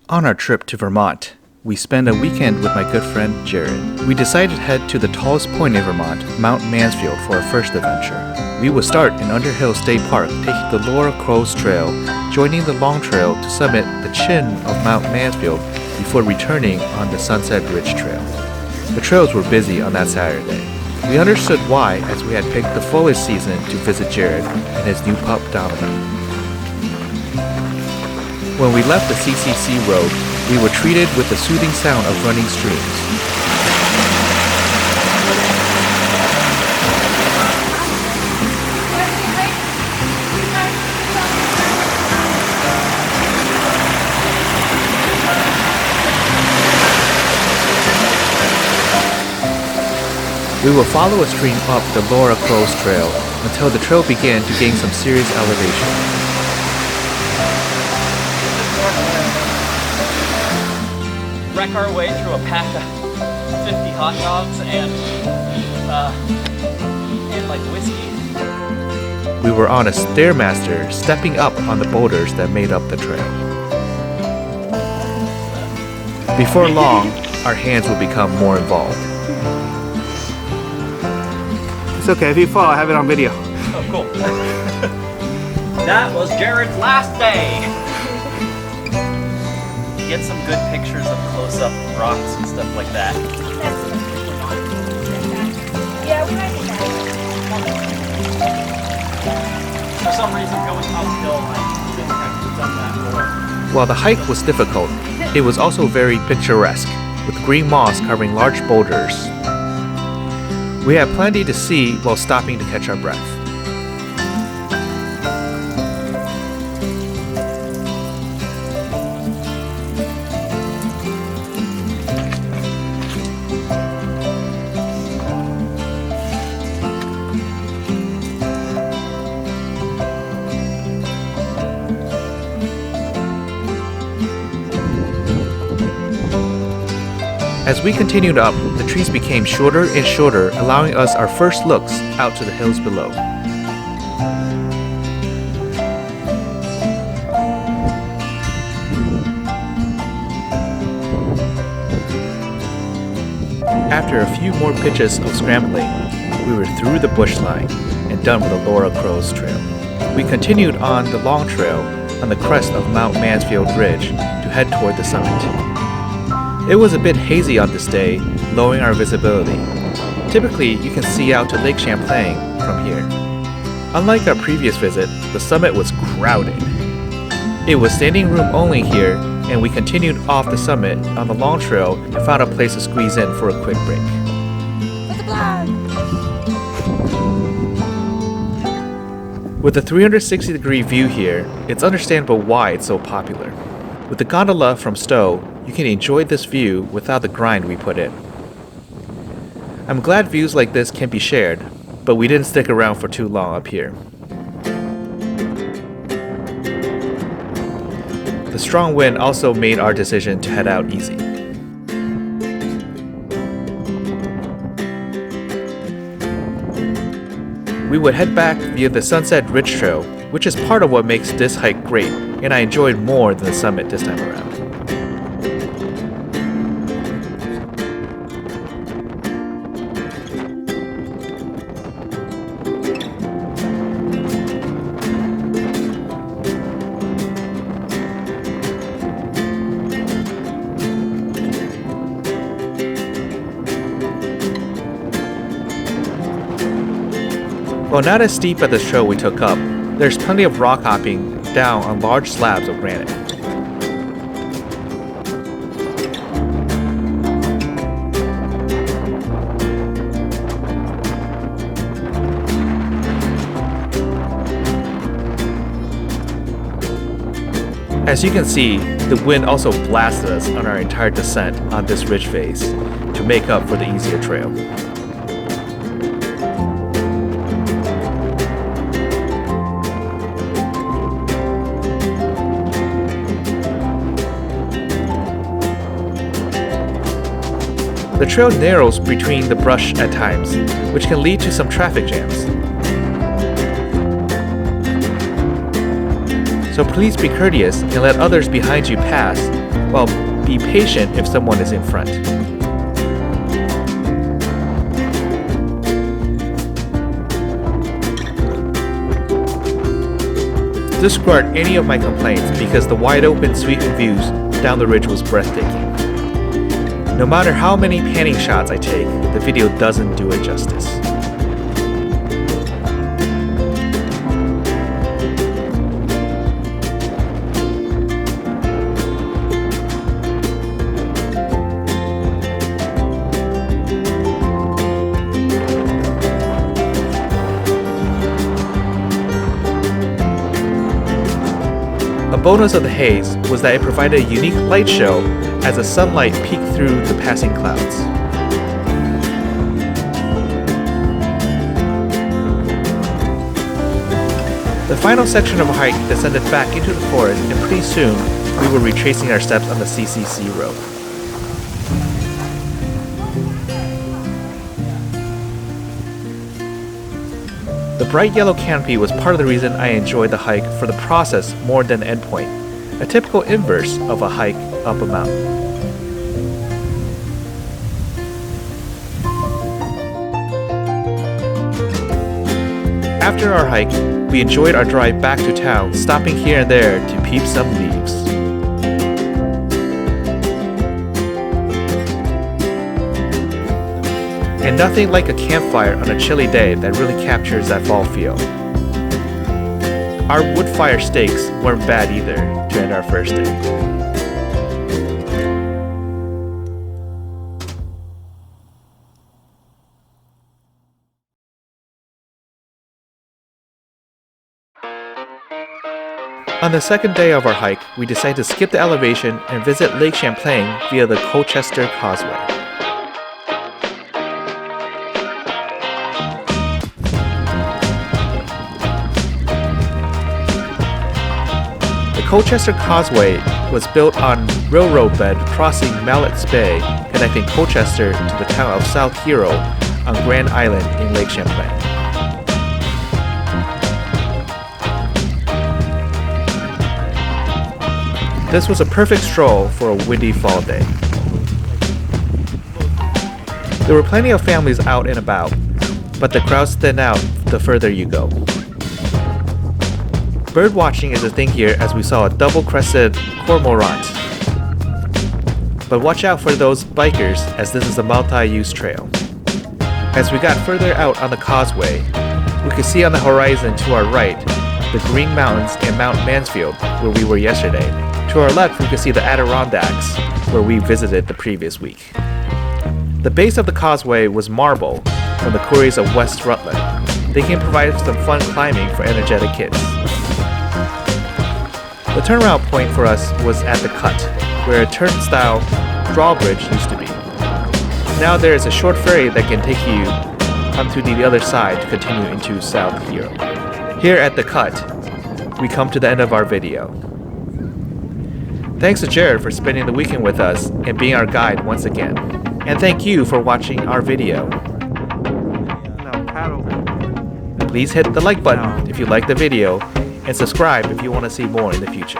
On our trip to Vermont, we spent a weekend with my good friend Jared. We decided to head to the tallest point in Vermont, Mount Mansfield, for our first adventure. We would start in Underhill State Park, taking the Laura Crows Trail, joining the long trail to summit the chin of Mount Mansfield before returning on the Sunset Ridge Trail. The trails were busy on that Saturday. We understood why, as we had picked the foliage season to visit Jared and his new pup Domino. When we left the CCC road, we were treated with the soothing sound of running streams. We will follow a stream up the Laura Crows Trail until the trail began to gain some serious elevation. Wreck our way through a pack of 50 hot dogs and like whiskey. We were on a Stairmaster, stepping up on the boulders that made up the trail. Before long, our hands would become more involved. It's okay, if you fall, I have it on video. Oh, cool. That was Jared's last day. Get some good pictures of close-up rocks and stuff like that. Yeah, we might do that. For some reason, going uphill, I didn't have done that before. While the hike was difficult, it was also very picturesque, with green moss covering large boulders. We had plenty to see while stopping to catch our breath. As we continued up, the trees became shorter and shorter, allowing us our first looks out to the hills below. After a few more pitches of scrambling, we were through the bush line and done with the Laura Crows Trail. We continued on the long trail on the crest of Mount Mansfield Ridge to head toward the summit. It was a bit hazy on this day, lowering our visibility. Typically, you can see out to Lake Champlain from here. Unlike our previous visit, the summit was crowded. It was standing room only here, and we continued off the summit on the long trail and found a place to squeeze in for a quick break. What's the plan? With a 360-degree view here, it's understandable why it's so popular. With the gondola from Stowe, you can enjoy this view without the grind we put in. I'm glad views like this can be shared, but we didn't stick around for too long up here. The strong wind also made our decision to head out easy. We would head back via the Sunset Ridge Trail, which is part of what makes this hike great, and I enjoyed more than the summit this time around. While not as steep as the trail we took up, there's plenty of rock hopping down on large slabs of granite. As you can see, the wind also blasted us on our entire descent on this ridge face to make up for the easier trail. The trail narrows between the brush at times, which can lead to some traffic jams. So please be courteous and let others behind you pass Well, be patient if someone is in front. Disregard any of my complaints because the wide open sweeping views down the ridge was breathtaking. No matter how many panning shots I take, the video doesn't do it justice. A bonus of the haze was that it provided a unique light show as the sunlight peeked through the passing clouds. The final section of our hike descended back into the forest, and pretty soon we were retracing our steps on the CCC road. The bright yellow canopy was part of the reason I enjoyed the hike for the process more than the endpoint, a typical inverse of a hike up a mountain. After our hike, we enjoyed our drive back to town, stopping here and there to peep some leaves. And nothing like a campfire on a chilly day that really captures that fall feel. Our wood fire steaks weren't bad either to end our first day. On the second day of our hike, we decided to skip the elevation and visit Lake Champlain via the Colchester Causeway. The Colchester Causeway was built on railroad bed crossing Mallett's Bay, connecting Colchester to the town of South Hero on Grand Island in Lake Champlain. This was a perfect stroll for a windy fall day. There were plenty of families out and about, but the crowds thin out the further you go. Bird watching is a thing here as we saw a double-crested cormorant. But watch out for those bikers as this is a multi-use trail. As we got further out on the causeway, we could see on the horizon to our right the Green Mountains and Mount Mansfield where we were yesterday. To our left, we could see the Adirondacks, where we visited the previous week. The base of the causeway was marble from the quarries of West Rutland. They can provide some fun climbing for energetic kids. The turnaround point for us was at the cut, where a turnstile drawbridge used to be. Now there is a short ferry that can take you onto the other side to continue into South Hero. Here at the cut, we come to the end of our video. Thanks to Jared for spending the weekend with us and being our guide once again. And thank you for watching our video. No, paddle. Please hit the like button if you like the video and subscribe if you want to see more in the future.